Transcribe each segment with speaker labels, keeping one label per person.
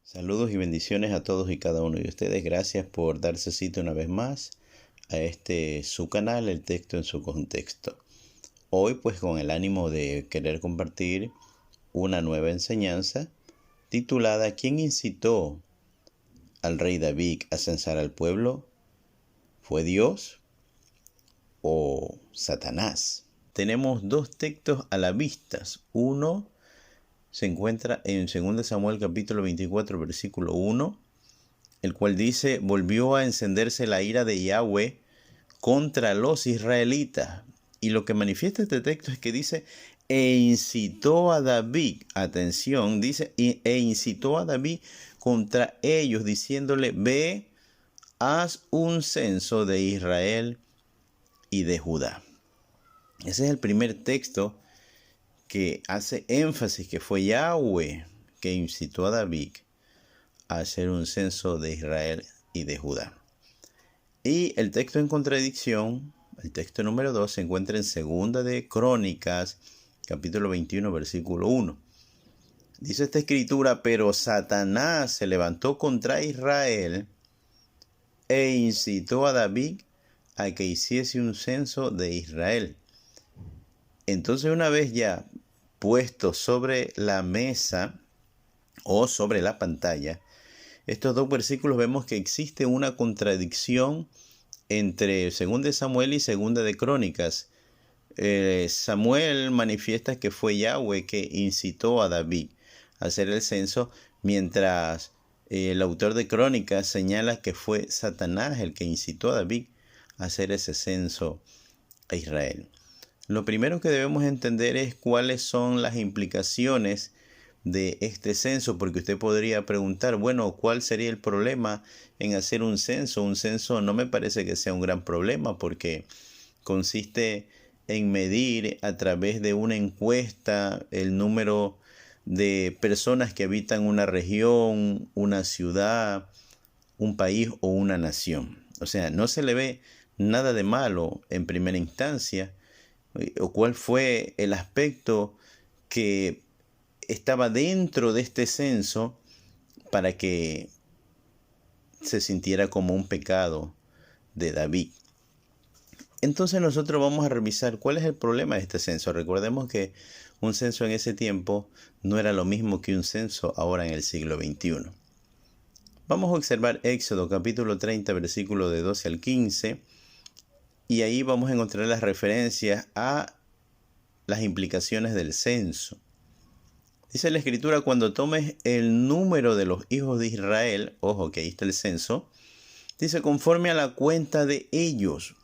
Speaker 1: Saludos y bendiciones a todos y cada uno de ustedes. Gracias por darse cita una vez más a su canal, El Texto en su Contexto. Hoy pues con el ánimo de querer compartir una nueva enseñanza titulada ¿Quién incitó al rey David a censar al pueblo? ¿Fue Dios o Satanás? Tenemos dos textos a la vista. Uno se encuentra en 2 Samuel capítulo 24 versículo 1, el cual dice: volvió a encenderse la ira de Yahweh contra los israelitas. Y lo que manifiesta este texto es que dice: e incitó a David, atención, dice, e incitó a David contra ellos, diciéndole: ve, haz un censo de Israel y de Judá. Ese es el primer texto que hace énfasis que fue Yahweh que incitó a David a hacer un censo de Israel y de Judá. Y el texto en contradicción, el texto número 2, se encuentra en 2 de Crónicas, capítulo 21, versículo 1. Dice esta escritura: pero Satanás se levantó contra Israel e incitó a David a que hiciese un censo de Israel. Entonces, una vez ya puesto sobre la mesa o sobre la pantalla estos dos versículos, vemos que existe una contradicción entre 2 de Samuel y 2 de Crónicas. Samuel manifiesta que fue Yahweh que incitó a David a hacer el censo, mientras el autor de Crónicas señala que fue Satanás el que incitó a David a hacer ese censo a Israel. Lo primero que debemos entender es cuáles son las implicaciones de este censo, porque usted podría preguntar, bueno, ¿cuál sería el problema en hacer un censo? Un censo no me parece que sea un gran problema, porque consiste en medir a través de una encuesta el número de personas que habitan una región, una ciudad, un país o una nación. O sea, no se le ve nada de malo en primera instancia, o cuál fue el aspecto que estaba dentro de este censo para que se sintiera como un pecado de David. Entonces nosotros vamos a revisar cuál es el problema de este censo. Recordemos que un censo en ese tiempo no era lo mismo que un censo ahora en el siglo XXI. Vamos a observar Éxodo capítulo 30, versículo de 12 al 15. Y ahí vamos a encontrar las referencias a las implicaciones del censo. Dice la escritura: cuando tomes el número de los hijos de Israel, ojo que ahí está el censo, dice: conforme a la cuenta de ellos,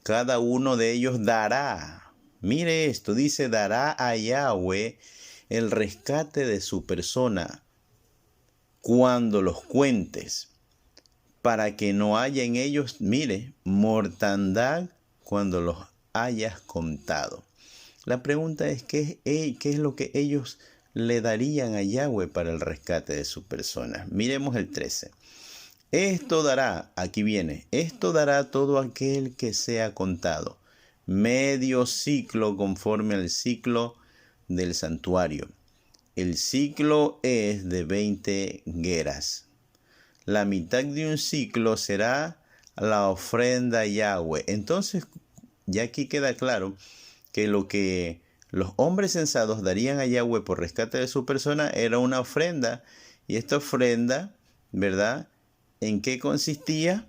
Speaker 1: cada uno de ellos dará. Mire esto, dice: dará a Yahweh el rescate de su persona cuando los cuentes, para que no haya en ellos, mire, mortandad cuando los hayas contado. La pregunta es, ¿qué es lo que ellos le darían a Yahweh para el rescate de su persona? Miremos el 13. Esto dará, aquí viene, esto dará todo aquel que sea contado, medio ciclo conforme al ciclo del santuario. El ciclo es de 20 geras. La mitad de un ciclo será la ofrenda a Yahweh. Entonces, ya aquí queda claro que lo que los hombres sensatos darían a Yahweh por rescate de su persona era una ofrenda. Y esta ofrenda, ¿verdad?, ¿en qué consistía?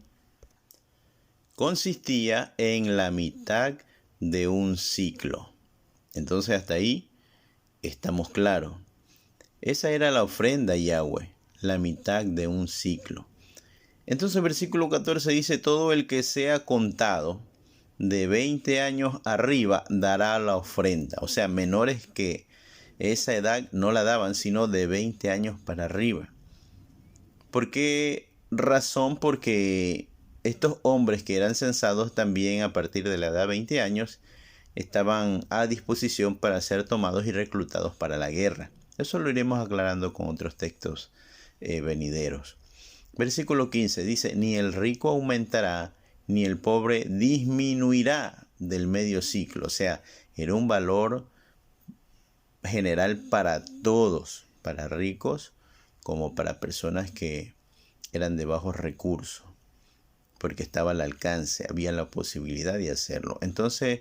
Speaker 1: Consistía en la mitad de un ciclo. Entonces hasta ahí estamos claros. Esa era la ofrenda a Yahweh, la mitad de un ciclo. Entonces el versículo 14 dice: todo el que sea contado de 20 años arriba dará la ofrenda. O sea, menores que esa edad no la daban, sino de 20 años para arriba. ¿Por qué razón? Porque estos hombres que eran censados también a partir de la edad de 20 años estaban a disposición para ser tomados y reclutados para la guerra. Eso lo iremos aclarando con otros textos venideros. Versículo 15 dice: ni el rico aumentará, ni el pobre disminuirá del medio ciclo. O sea, era un valor general para todos, para ricos, como para personas que eran de bajos recursos, porque estaba al alcance, había la posibilidad de hacerlo. Entonces,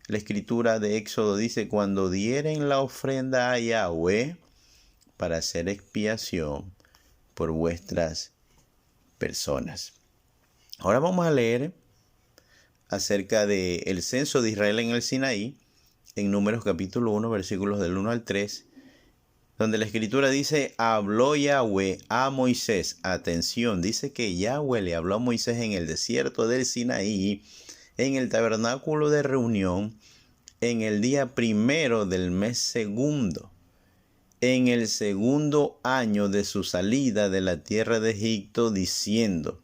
Speaker 1: la escritura de Éxodo dice: cuando dieren la ofrenda a Yahweh para hacer expiación por vuestras personas. Ahora vamos a leer acerca del censo de Israel en el Sinaí, en Números capítulo 1, versículos del 1 al 3, donde la escritura dice: habló Yahweh a Moisés. Atención, dice que Yahweh le habló a Moisés en el desierto del Sinaí, en el tabernáculo de reunión, en el día primero del mes segundo, en el segundo año de su salida de la tierra de Egipto, diciendo: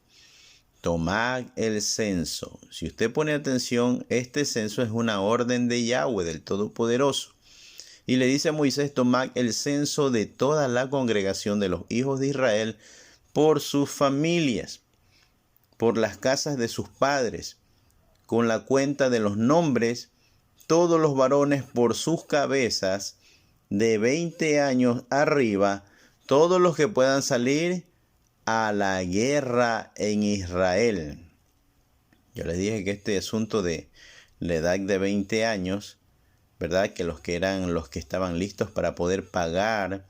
Speaker 1: tomad el censo. Si usted pone atención, este censo es una orden de Yahweh, del Todopoderoso. Y le dice a Moisés: tomad el censo de toda la congregación de los hijos de Israel por sus familias, por las casas de sus padres, con la cuenta de los nombres, todos los varones por sus cabezas, de 20 años arriba, todos los que puedan salir a la guerra en Israel. Yo les dije que este asunto de la edad de 20 años, ¿verdad? Que los que estaban listos para poder pagar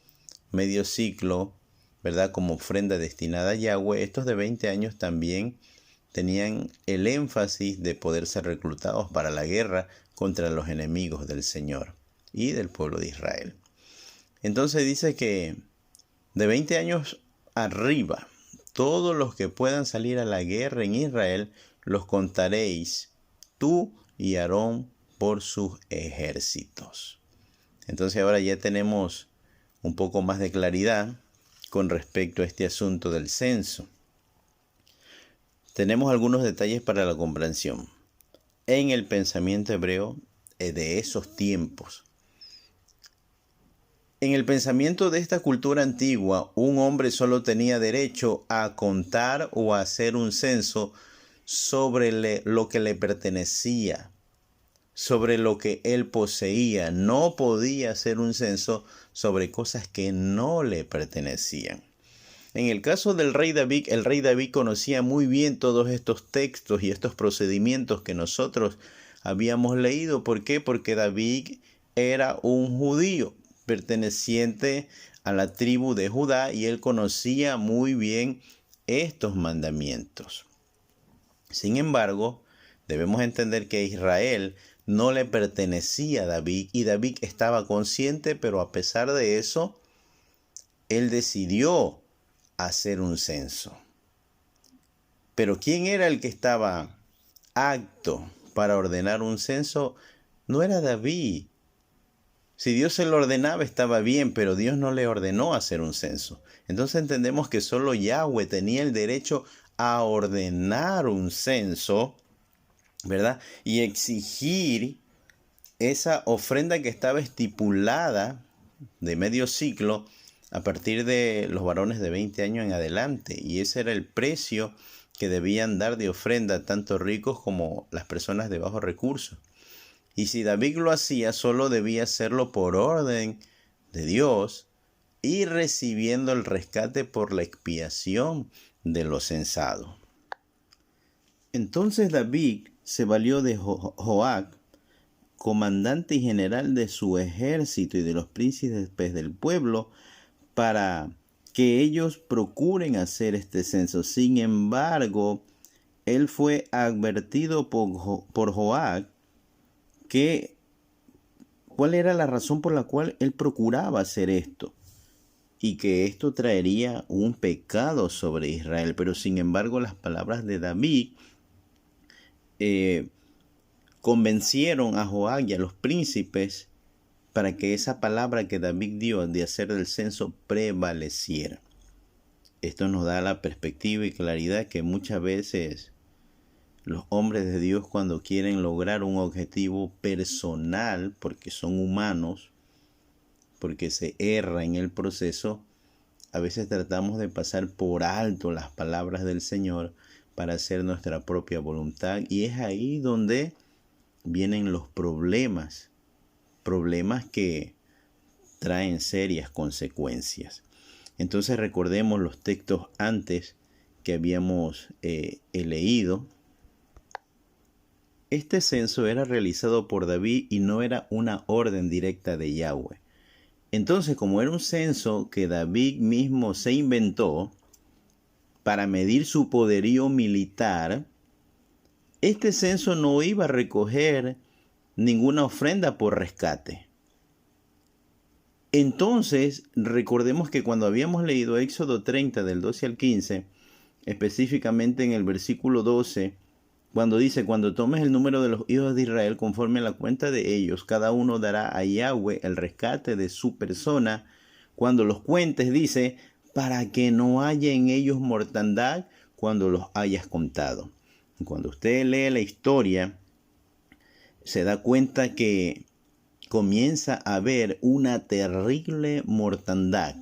Speaker 1: medio ciclo, ¿verdad? Como ofrenda destinada a Yahweh, estos de 20 años también tenían el énfasis de poder ser reclutados para la guerra contra los enemigos del Señor y del pueblo de Israel. Entonces dice que de 20 años arriba, todos los que puedan salir a la guerra en Israel, los contaréis tú y Aarón por sus ejércitos. Entonces ahora ya tenemos un poco más de claridad con respecto a este asunto del censo. Tenemos algunos detalles para la comprensión. En el pensamiento hebreo de esos tiempos, en el pensamiento de esta cultura antigua, un hombre solo tenía derecho a contar o a hacer un censo sobre lo que le pertenecía, sobre lo que él poseía. No podía hacer un censo sobre cosas que no le pertenecían. En el caso del rey David, el rey David conocía muy bien todos estos textos y estos procedimientos que nosotros habíamos leído. ¿Por qué? Porque David era un judío perteneciente a la tribu de Judá y él conocía muy bien estos mandamientos. Sin embargo, debemos entender que Israel no le pertenecía a David y David estaba consciente, pero a pesar de eso, él decidió hacer un censo. Pero ¿quién era el que estaba apto para ordenar un censo? No era David. Si Dios se lo ordenaba estaba bien, pero Dios no le ordenó hacer un censo. Entonces entendemos que solo Yahweh tenía el derecho a ordenar un censo, ¿verdad? Y exigir esa ofrenda que estaba estipulada de medio ciclo a partir de los varones de 20 años en adelante. Y ese era el precio que debían dar de ofrenda tanto ricos como las personas de bajos recursos. Y si David lo hacía, solo debía hacerlo por orden de Dios y recibiendo el rescate por la expiación de los censados. Entonces David se valió de Joab, comandante y general de su ejército y de los príncipes del pueblo, para que ellos procuren hacer este censo. Sin embargo, él fue advertido por Joab que cuál era la razón por la cual él procuraba hacer esto y que esto traería un pecado sobre Israel. Pero sin embargo, las palabras de David convencieron a Joab y a los príncipes para que esa palabra que David dio de hacer el censo prevaleciera. Esto nos da la perspectiva y claridad que muchas veces los hombres de Dios, cuando quieren lograr un objetivo personal, porque son humanos, porque se erra en el proceso, a veces tratamos de pasar por alto las palabras del Señor para hacer nuestra propia voluntad. Y es ahí donde vienen los problemas que traen serias consecuencias. Entonces recordemos los textos antes que habíamos leído. Este censo era realizado por David y no era una orden directa de Yahweh. Entonces, como era un censo que David mismo se inventó para medir su poderío militar, este censo no iba a recoger ninguna ofrenda por rescate. Entonces, recordemos que cuando habíamos leído Éxodo 30 del 12 al 15, específicamente en el versículo 12, cuando dice, cuando tomes el número de los hijos de Israel conforme a la cuenta de ellos, cada uno dará a Yahweh el rescate de su persona. Cuando los cuentes, dice, para que no haya en ellos mortandad cuando los hayas contado. Cuando usted lee la historia, se da cuenta que comienza a haber una terrible mortandad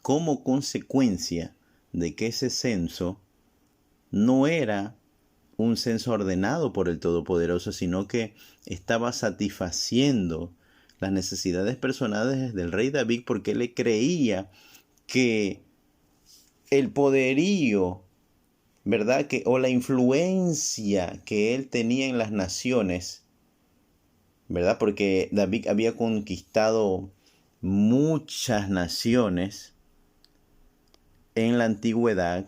Speaker 1: como consecuencia de que ese censo no era un censo ordenado por el Todopoderoso, sino que estaba satisfaciendo las necesidades personales del rey David, porque él creía que el poderío, ¿verdad? O la influencia que él tenía en las naciones, ¿verdad? Porque David había conquistado muchas naciones en la antigüedad.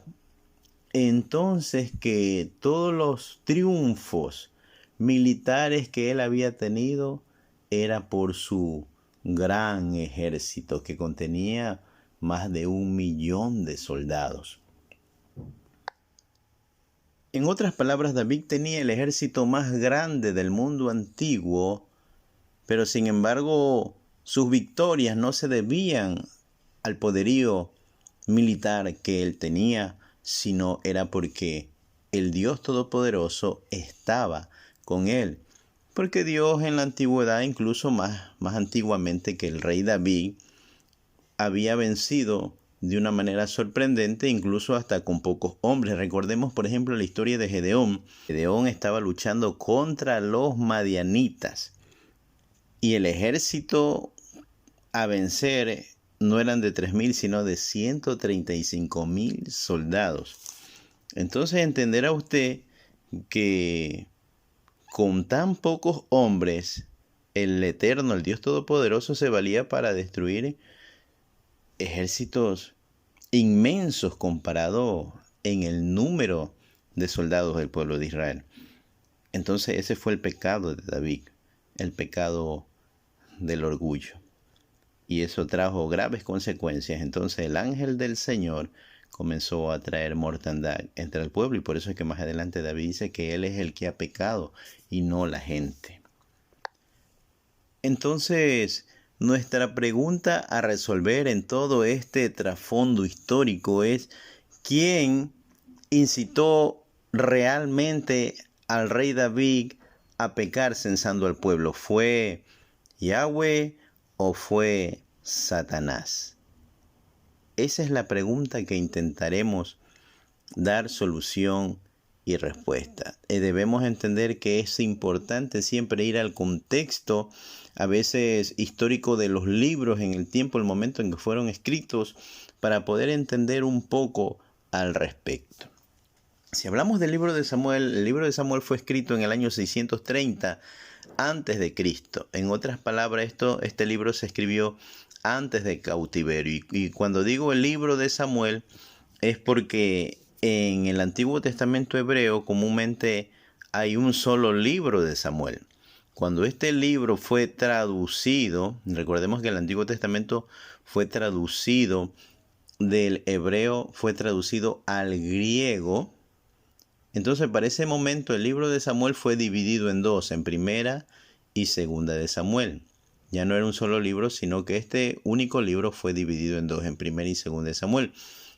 Speaker 1: Entonces, que todos los triunfos militares que él había tenido era por su gran ejército que contenía más de 1 millón de soldados. En otras palabras, David tenía el ejército más grande del mundo antiguo, pero sin embargo sus victorias no se debían al poderío militar que él tenía, sino era porque el Dios Todopoderoso estaba con él. Porque Dios en la antigüedad, incluso más antiguamente que el rey David, había vencido de una manera sorprendente, incluso hasta con pocos hombres. Recordemos, por ejemplo, la historia de Gedeón. Gedeón estaba luchando contra los madianitas y el ejército a vencer no eran de 3,000, sino de 135,000 soldados. Entonces entenderá usted que con tan pocos hombres, el Eterno, el Dios Todopoderoso, se valía para destruir ejércitos inmensos comparado en el número de soldados del pueblo de Israel. Entonces ese fue el pecado de David, el pecado del orgullo. Y eso trajo graves consecuencias. Entonces el ángel del Señor comenzó a traer mortandad entre el pueblo. Y por eso es que más adelante David dice que él es el que ha pecado y no la gente. Entonces, nuestra pregunta a resolver en todo este trasfondo histórico es: ¿quién incitó realmente al rey David a pecar censando al pueblo? ¿Fue Yahweh o fue Satanás? Esa es la pregunta que intentaremos dar solución y respuesta. Debemos entender que es importante siempre ir al contexto, a veces histórico, de los libros en el tiempo, el momento en que fueron escritos, para poder entender un poco al respecto. Si hablamos del libro de Samuel, el libro de Samuel fue escrito en el año 630 antes de Cristo. En otras palabras, este libro se escribió antes del cautiverio. Y cuando digo el libro de Samuel, es porque en el Antiguo Testamento hebreo comúnmente hay un solo libro de Samuel. Cuando este libro fue traducido, recordemos que el Antiguo Testamento fue traducido del hebreo, fue traducido al griego. Entonces, para ese momento, el libro de Samuel fue dividido en dos, en primera y segunda de Samuel. Ya no era un solo libro, sino que este único libro fue dividido en dos, en primera y segunda de Samuel.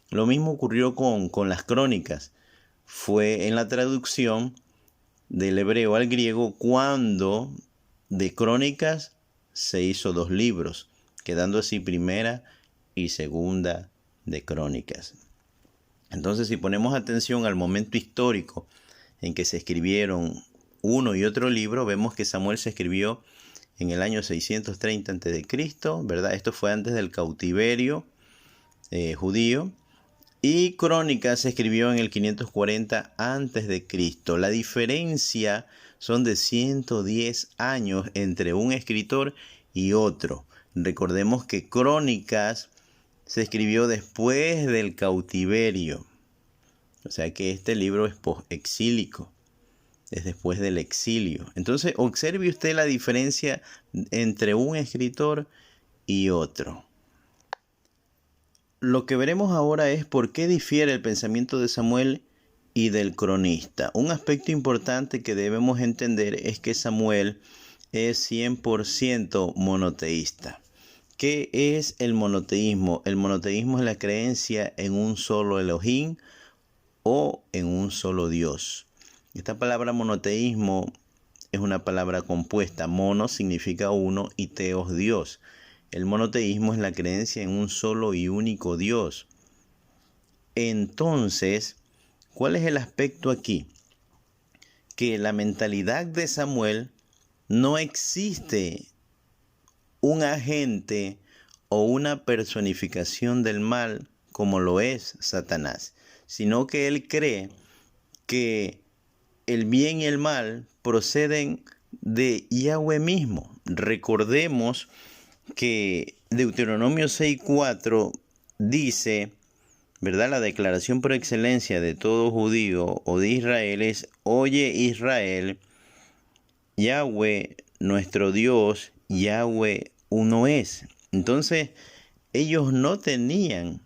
Speaker 1: Lo mismo ocurrió con las crónicas. Fue en la traducción del hebreo al griego cuando de crónicas se hizo dos libros, quedando así primera y segunda de crónicas. Entonces, si ponemos atención al momento histórico en que se escribieron uno y otro libro, vemos que Samuel se escribió en el año 630 a.C., ¿verdad? Esto fue antes del cautiverio judío. Y Crónicas se escribió en el 540 a.C. La diferencia son de 110 años entre un escritor y otro. Recordemos que Crónicas se escribió después del cautiverio. O sea que este libro es post-exílico, es después del exilio. Entonces, observe usted la diferencia entre un escritor y otro. Lo que veremos ahora es por qué difiere el pensamiento de Samuel y del cronista. Un aspecto importante que debemos entender es que Samuel es 100% monoteísta. ¿Qué es el monoteísmo? El monoteísmo es la creencia en un solo Elohim o en un solo Dios. Esta palabra monoteísmo es una palabra compuesta. Mono significa uno y teos Dios. El monoteísmo es la creencia en un solo y único Dios. Entonces, ¿cuál es el aspecto aquí? Que la mentalidad de Samuel no existe un agente o una personificación del mal como lo es Satanás, sino que él cree que el bien y el mal proceden de Yahweh mismo. Recordemos que Deuteronomio 6:4 dice, ¿verdad? La declaración por excelencia de todo judío o de Israel es: oye Israel, Yahweh nuestro Dios, Yahweh uno es. Entonces, ellos no tenían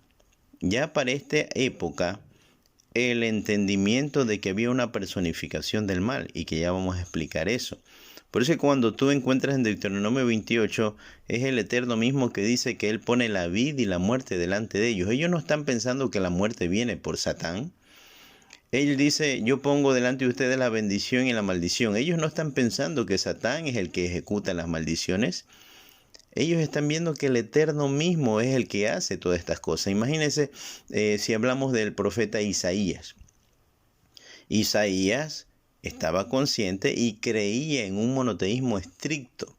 Speaker 1: ya para esta época el entendimiento de que había una personificación del mal, y que ya vamos a explicar eso. Por eso cuando tú encuentras en Deuteronomio 28, es el Eterno mismo que dice que Él pone la vida y la muerte delante de ellos. Ellos no están pensando que la muerte viene por Satán. Él dice: yo pongo delante de ustedes la bendición y la maldición. Ellos no están pensando que Satán es el que ejecuta las maldiciones. Ellos están viendo que el Eterno mismo es el que hace todas estas cosas. Imagínense si hablamos del profeta Isaías. Isaías estaba consciente y creía en un monoteísmo estricto.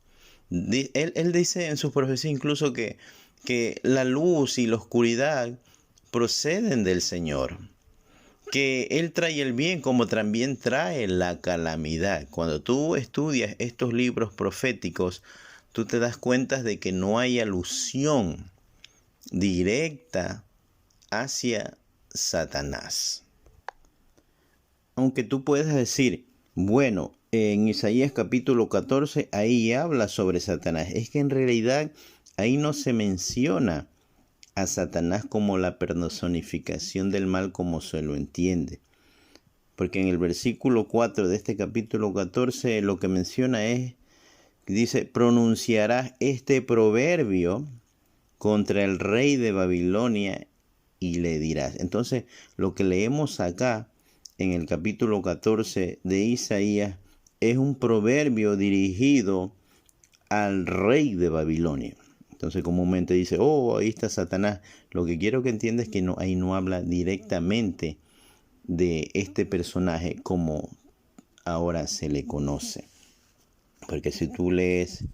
Speaker 1: Él dice en sus profecías incluso que la luz y la oscuridad proceden del Señor. Que Él trae el bien como también trae la calamidad. Cuando tú estudias estos libros proféticos, tú te das cuenta de que no hay alusión directa hacia Satanás. Aunque tú puedes decir, bueno, en Isaías capítulo 14, ahí habla sobre Satanás. Es que en realidad ahí no se menciona a Satanás como la personificación del mal como se lo entiende. Porque en el versículo 4 de este capítulo 14 lo que menciona es, dice: pronunciarás este proverbio contra el rey de Babilonia y le dirás. Entonces, lo que leemos acá en el capítulo 14 de Isaías es un proverbio dirigido al rey de Babilonia. Entonces, comúnmente dice: oh, ahí está Satanás. Lo que quiero que entiendas es que ahí no habla directamente de este personaje como ahora se le conoce. Porque si tú lees,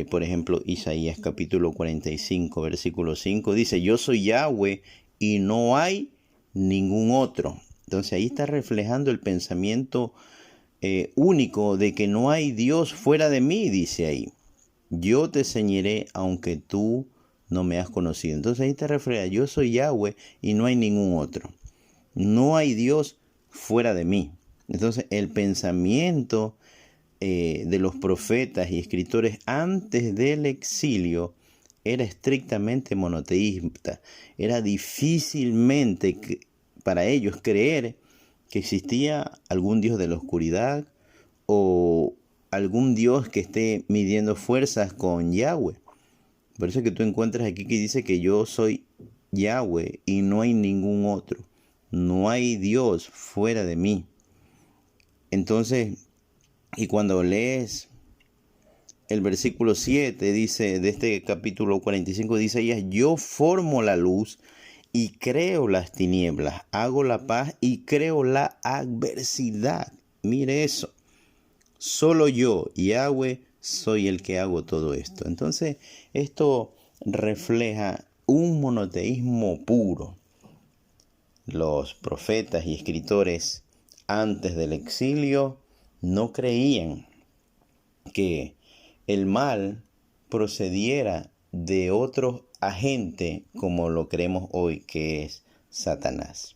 Speaker 1: por ejemplo, Isaías capítulo 45, versículo 5, dice: yo soy Yahweh y no hay ningún otro. Entonces ahí está reflejando el pensamiento único de que no hay Dios fuera de mí, dice ahí. Yo te enseñaré aunque tú no me has conocido. Entonces ahí te refleja: yo soy Yahweh y no hay ningún otro. No hay Dios fuera de mí. Entonces el pensamiento de los profetas y escritores antes del exilio era estrictamente monoteísta. Era difícilmente para ellos creer que existía algún Dios de la oscuridad o algún Dios que esté midiendo fuerzas con Yahweh. Por eso es que tú encuentras aquí que dice que yo soy Yahweh y no hay ningún otro. No hay Dios fuera de mí. Entonces, y cuando lees el versículo 7 dice, de este capítulo 45, dice ella: yo formo la luz y creo las tinieblas, hago la paz y creo la adversidad. Mire eso. Solo yo, Yahweh, soy el que hago todo esto. Entonces, esto refleja un monoteísmo puro. Los profetas y escritores antes del exilio no creían que el mal procediera de otro agente como lo creemos hoy, que es Satanás.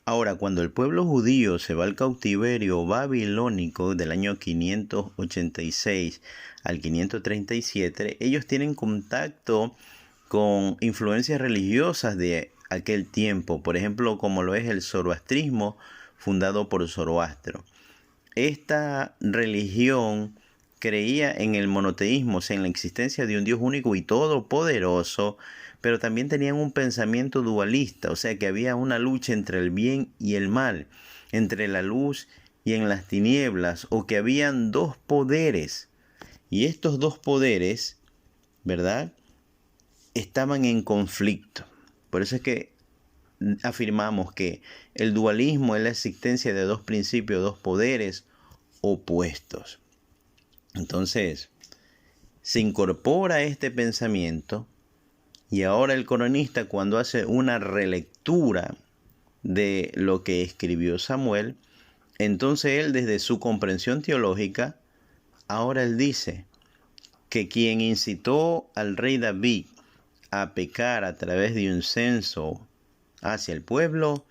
Speaker 1: Ahora, cuando el pueblo judío se va al cautiverio babilónico del año 586 al 537, ellos tienen contacto con influencias religiosas de aquel tiempo, por ejemplo, como lo es el zoroastrismo, fundado por Zoroastro. Esta religión creía en el monoteísmo, o sea, en la existencia de un Dios único y todopoderoso, pero también tenían un pensamiento dualista, o sea, que había una lucha entre el bien y el mal, entre la luz y en las tinieblas, o que habían dos poderes. Y estos dos poderes, ¿verdad?, estaban en conflicto. Por eso es que afirmamos que el dualismo es la existencia de dos principios, dos poderes opuestos. Entonces, se incorpora este pensamiento y ahora el cronista, cuando hace una relectura de lo que escribió Samuel, entonces él, desde su comprensión teológica, ahora él dice que quien incitó al rey David a pecar a través de un censo hacia el pueblo,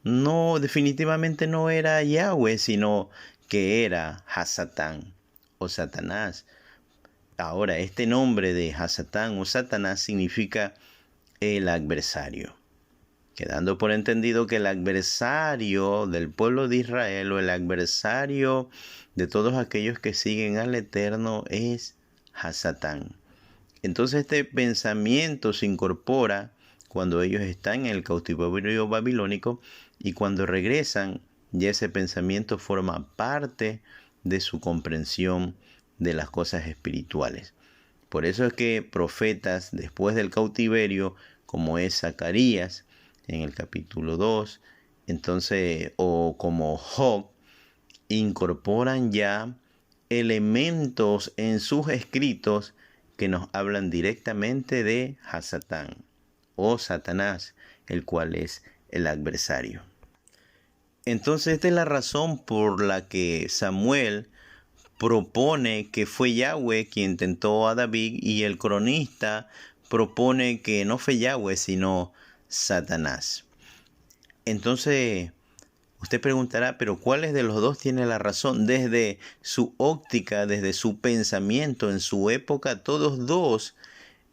Speaker 1: definitivamente no era Yahweh, sino que era Hasatán o Satanás. Ahora, este nombre de Hasatán o Satanás significa el adversario, quedando por entendido que el adversario del pueblo de Israel o el adversario de todos aquellos que siguen al Eterno es Hasatán. Entonces este pensamiento se incorpora cuando ellos están en el cautiverio babilónico, y cuando regresan ya ese pensamiento forma parte de su comprensión de las cosas espirituales. Por eso es que profetas después del cautiverio, como es Zacarías en el capítulo 2, entonces, o como Job, incorporan ya elementos en sus escritos que nos hablan directamente de Hasatán o Satanás, el cual es el adversario. Entonces esta es la razón por la que Samuel propone que fue Yahweh quien tentó a David, y el cronista propone que no fue Yahweh sino Satanás. Entonces usted preguntará, pero ¿cuáles de los dos tiene la razón? Desde su óptica, desde su pensamiento, en su época, todos dos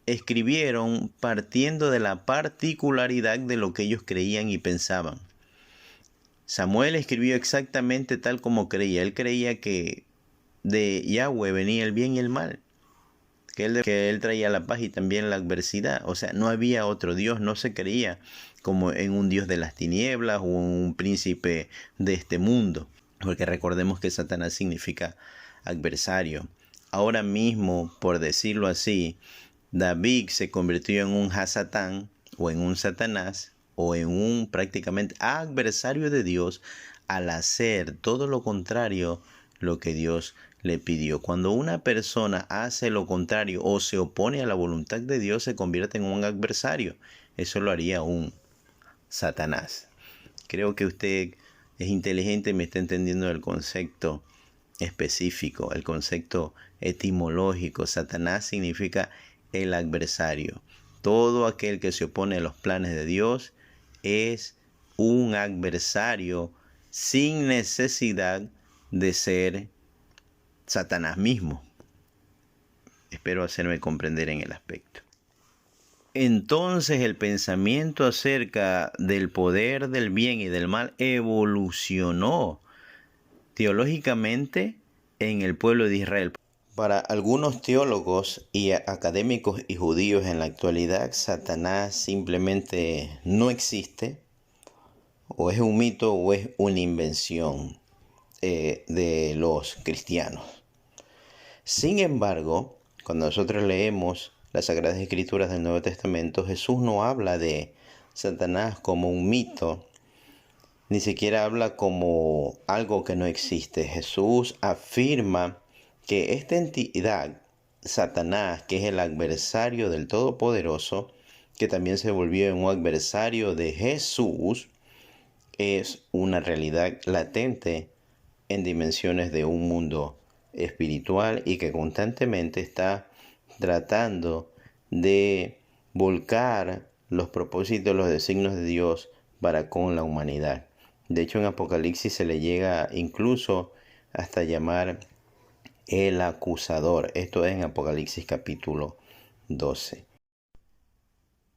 Speaker 1: escribieron partiendo de la particularidad de lo que ellos creían y pensaban. Samuel escribió exactamente tal como creía. Él creía que de Yahweh venía el bien y el mal, que él traía la paz y también la adversidad. O sea, no había otro Dios, no se creía como en un Dios de las tinieblas o un príncipe de este mundo, porque recordemos que Satanás significa adversario. Ahora mismo, por decirlo así, David se convirtió en un Hasatán o en un Satanás o en un prácticamente adversario de Dios al hacer todo lo contrario lo que Dios le pidió. Cuando una persona hace lo contrario o se opone a la voluntad de Dios, se convierte en un adversario. Eso lo haría un Satanás. Creo que usted es inteligente y me está entendiendo el concepto específico, el concepto etimológico. Satanás significa el adversario. Todo aquel que se opone a los planes de Dios es un adversario sin necesidad de ser Satanás mismo. Espero hacerme comprender en el aspecto. Entonces el pensamiento acerca del poder del bien y del mal evolucionó teológicamente en el pueblo de Israel. Para algunos teólogos y académicos y judíos en la actualidad, Satanás simplemente no existe, o es un mito o es una invención de los cristianos. Sin embargo, cuando nosotros leemos las Sagradas Escrituras del Nuevo Testamento, Jesús no habla de Satanás como un mito, ni siquiera habla como algo que no existe. Jesús afirma que esta entidad, Satanás, que es el adversario del Todopoderoso, que también se volvió un adversario de Jesús, es una realidad latente en dimensiones de un mundo espiritual y que constantemente está tratando de volcar los propósitos, los designios de Dios para con la humanidad. De hecho, en Apocalipsis se le llega incluso hasta llamar el acusador. Esto es en Apocalipsis capítulo 12.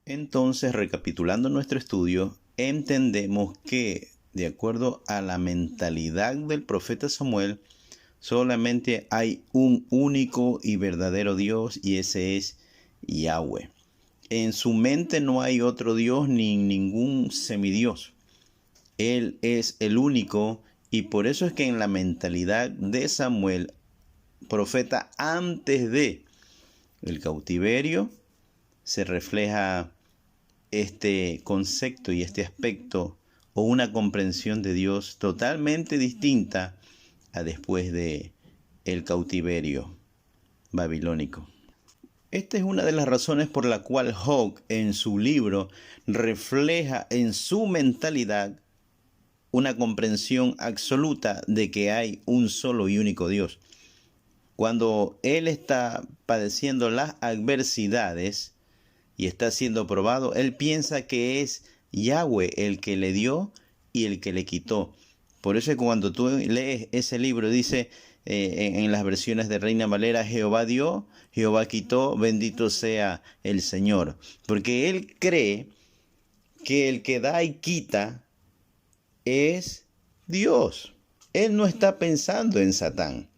Speaker 1: Entonces, recapitulando nuestro estudio, entendemos que, de acuerdo a la mentalidad del profeta Samuel, solamente hay un único y verdadero Dios, y ese es Yahweh. En su mente no hay otro Dios ni ningún semidios. Él es el único, y por eso es que en la mentalidad de Samuel, profeta antes de el cautiverio, se refleja este concepto y este aspecto o una comprensión de Dios totalmente distinta a después de el cautiverio babilónico. Esta es una de las razones por la cual Hogg en su libro refleja en su mentalidad una comprensión absoluta de que hay un solo y único Dios. Cuando él está padeciendo las adversidades y está siendo probado, él piensa que es Yahweh el que le dio y el que le quitó. Por eso es que cuando tú lees ese libro dice en las versiones de Reina Valera, Jehová dio, Jehová quitó, bendito sea el Señor. Porque él cree que el que da y quita es Dios. Él no está pensando en Satán.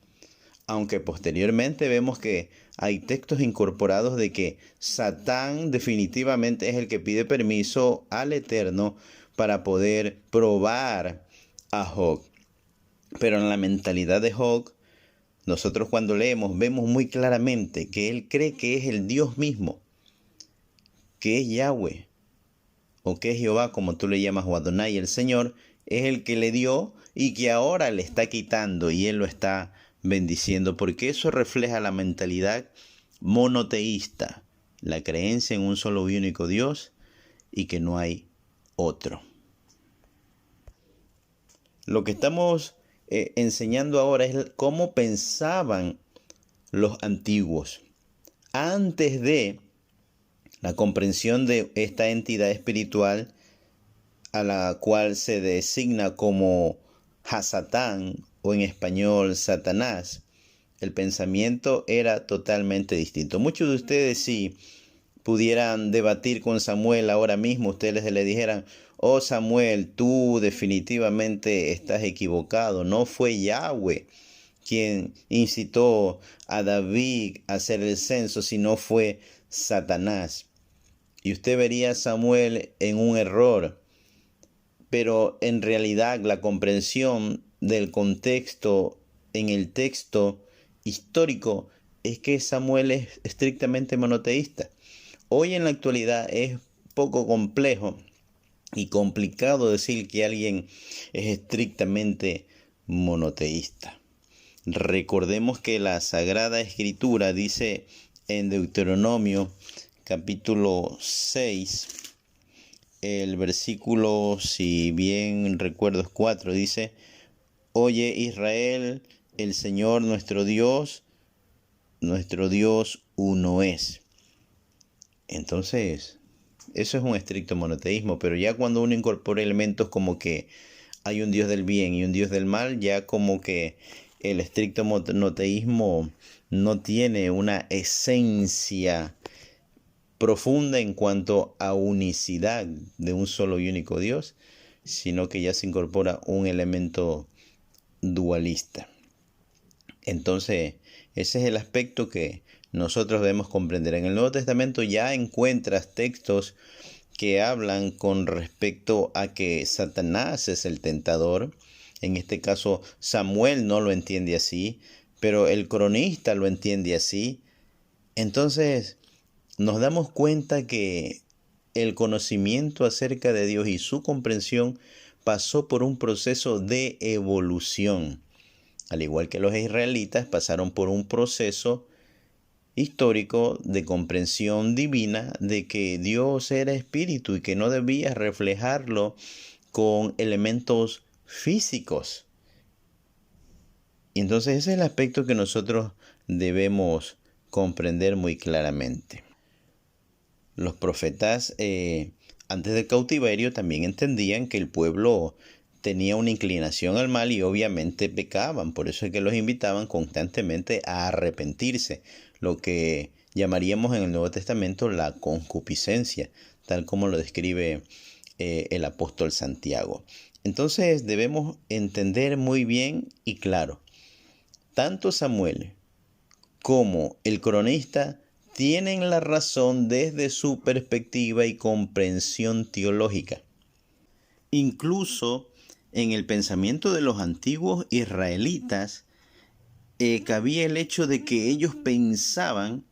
Speaker 1: Aunque posteriormente vemos que hay textos incorporados de que Satán definitivamente es el que pide permiso al Eterno para poder probar a Hogg. Pero en la mentalidad de Hogg, nosotros cuando leemos vemos muy claramente que él cree que es el Dios mismo, que es Yahweh, o que es Jehová, como tú le llamas, o Adonai, el Señor, es el que le dio y que ahora le está quitando y él lo está bendiciendo, porque eso refleja la mentalidad monoteísta, la creencia en un solo y único Dios y que no hay otro. Lo que estamos enseñando ahora es cómo pensaban los antiguos antes de la comprensión de esta entidad espiritual a la cual se designa como Hasatán o en español Satanás. El pensamiento era totalmente distinto. Muchos de ustedes, si pudieran debatir con Samuel ahora mismo, ustedes le dijeran: oh Samuel, tú definitivamente estás equivocado. No fue Yahweh quien incitó a David a hacer el censo, sino fue Satanás. Y usted vería a Samuel en un error. Pero en realidad la comprensión del contexto en el texto histórico es que Samuel es estrictamente monoteísta. Hoy en la actualidad es poco complejo y complicado decir que alguien es estrictamente monoteísta. Recordemos que la Sagrada Escritura dice en Deuteronomio capítulo 6, el versículo, si bien recuerdo, es 4, dice: oye Israel, el Señor nuestro Dios uno es. Entonces, eso es un estricto monoteísmo, pero ya cuando uno incorpora elementos como que hay un Dios del bien y un Dios del mal, ya como que el estricto monoteísmo no tiene una esencia profunda en cuanto a unicidad de un solo y único Dios, sino que ya se incorpora un elemento dualista. Entonces, ese es el aspecto que nosotros debemos comprender. En el Nuevo Testamento ya encuentras textos que hablan con respecto a que Satanás es el tentador. En este caso, Samuel no lo entiende así, pero el cronista lo entiende así. Entonces, nos damos cuenta que el conocimiento acerca de Dios y su comprensión pasó por un proceso de evolución. Al igual que los israelitas pasaron por un proceso histórico de comprensión divina de que Dios era espíritu y que no debía reflejarlo con elementos físicos. Y entonces ese es el aspecto que nosotros debemos comprender muy claramente. Los profetas antes del cautiverio también entendían que el pueblo tenía una inclinación al mal y obviamente pecaban. Por eso es que los invitaban constantemente a arrepentirse, lo que llamaríamos en el Nuevo Testamento la concupiscencia, tal como lo describe el apóstol Santiago. Entonces debemos entender muy bien y claro, tanto Samuel como el cronista tienen la razón desde su perspectiva y comprensión teológica. Incluso en el pensamiento de los antiguos israelitas cabía el hecho de que ellos pensaban,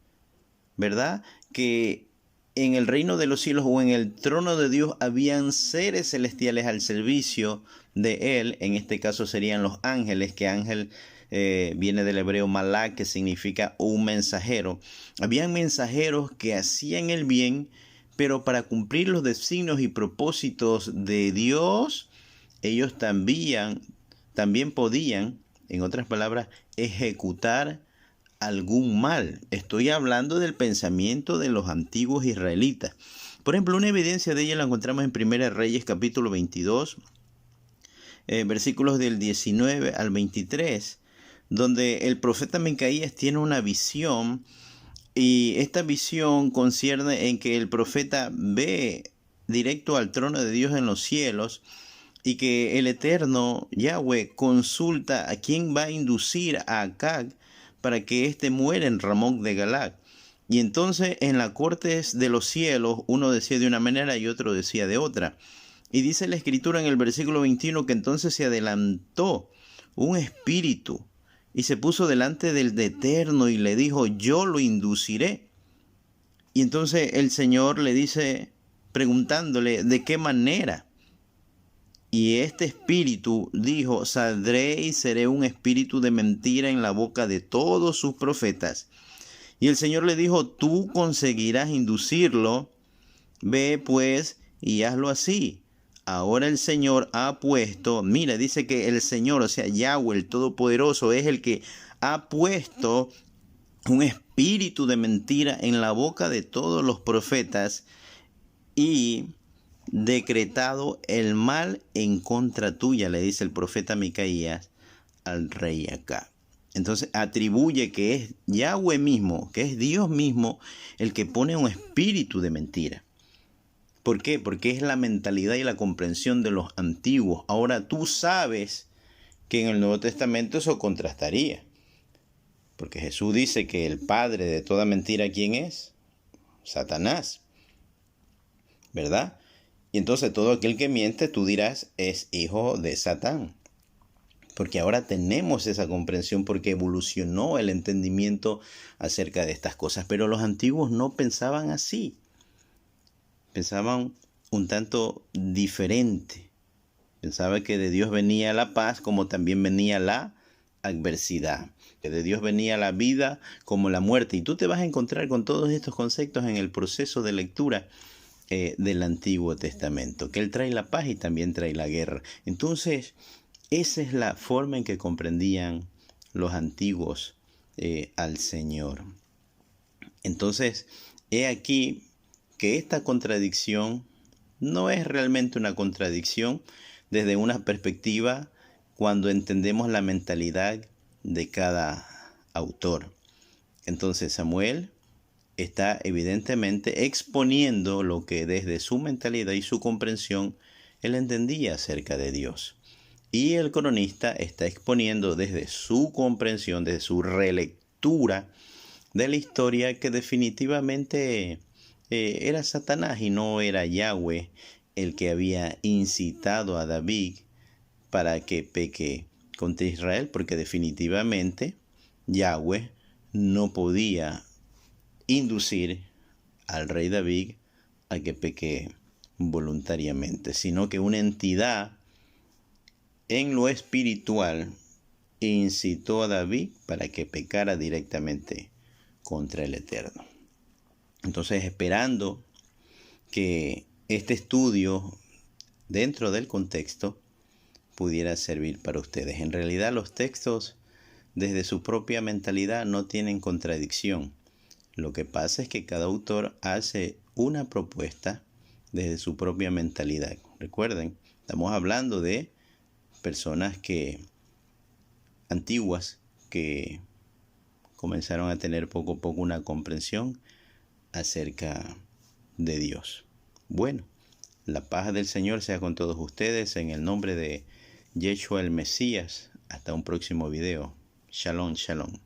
Speaker 1: ¿verdad?, que en el reino de los cielos o en el trono de Dios habían seres celestiales al servicio de Él. En este caso serían los ángeles, que ángel viene del hebreo malak, que significa un mensajero. Habían mensajeros que hacían el bien, pero para cumplir los designios y propósitos de Dios, ellos también podían, en otras palabras, ejecutar algún mal. Estoy hablando del pensamiento de los antiguos israelitas. Por ejemplo, una evidencia de ella la encontramos en 1 Reyes capítulo 22, versículos del 19 al 23, donde el profeta Micaías tiene una visión, y esta visión concierne en que el profeta ve directo al trono de Dios en los cielos, y que el eterno Yahweh consulta a quién va a inducir a Acab para que éste muera en Ramón de Galaad. Y entonces en las cortes de los cielos uno decía de una manera y otro decía de otra. Y dice la escritura en el versículo 21 que entonces se adelantó un espíritu y se puso delante del Eterno y le dijo: yo lo induciré. Y entonces el Señor le dice, preguntándole de qué manera. Y este espíritu dijo: saldré y seré un espíritu de mentira en la boca de todos sus profetas. Y el Señor le dijo: tú conseguirás inducirlo, ve pues y hazlo así. Ahora el Señor ha puesto, mira, dice que el Señor, o sea, Yahweh, el Todopoderoso, es el que ha puesto un espíritu de mentira en la boca de todos los profetas y decretado el mal en contra tuya, le dice el profeta Micaías al rey Acab. Entonces atribuye que es Yahweh mismo, que es Dios mismo, el que pone un espíritu de mentira. ¿Por qué? Porque es la mentalidad y la comprensión de los antiguos. Ahora tú sabes que en el Nuevo Testamento eso contrastaría. Porque Jesús dice que el padre de toda mentira, ¿quién es? Satanás, ¿verdad? Y entonces todo aquel que miente, tú dirás, es hijo de Satán. Porque ahora tenemos esa comprensión porque evolucionó el entendimiento acerca de estas cosas. Pero los antiguos no pensaban así. Pensaban un tanto diferente. Pensaban que de Dios venía la paz como también venía la adversidad. Que de Dios venía la vida como la muerte. Y tú te vas a encontrar con todos estos conceptos en el proceso de lectura del Antiguo Testamento, que Él trae la paz y también trae la guerra. Entonces, esa es la forma en que comprendían los antiguos al Señor. Entonces, he aquí que esta contradicción no es realmente una contradicción desde una perspectiva cuando entendemos la mentalidad de cada autor. Entonces, Samuel está evidentemente exponiendo lo que desde su mentalidad y su comprensión él entendía acerca de Dios. Y el cronista está exponiendo desde su comprensión, desde su relectura de la historia, que definitivamente era Satanás y no era Yahweh el que había incitado a David para que peque contra Israel, porque definitivamente Yahweh no podía inducir al rey David a que peque voluntariamente, sino que una entidad en lo espiritual incitó a David para que pecara directamente contra el Eterno. Entonces, esperando que este estudio dentro del contexto pudiera servir para ustedes. En realidad, los textos desde su propia mentalidad no tienen contradicción. Lo que pasa es que cada autor hace una propuesta desde su propia mentalidad. Recuerden, estamos hablando de personas antiguas que comenzaron a tener poco a poco una comprensión acerca de Dios. Bueno, la paz del Señor sea con todos ustedes en el nombre de Yeshua el Mesías. Hasta un próximo video. Shalom, shalom.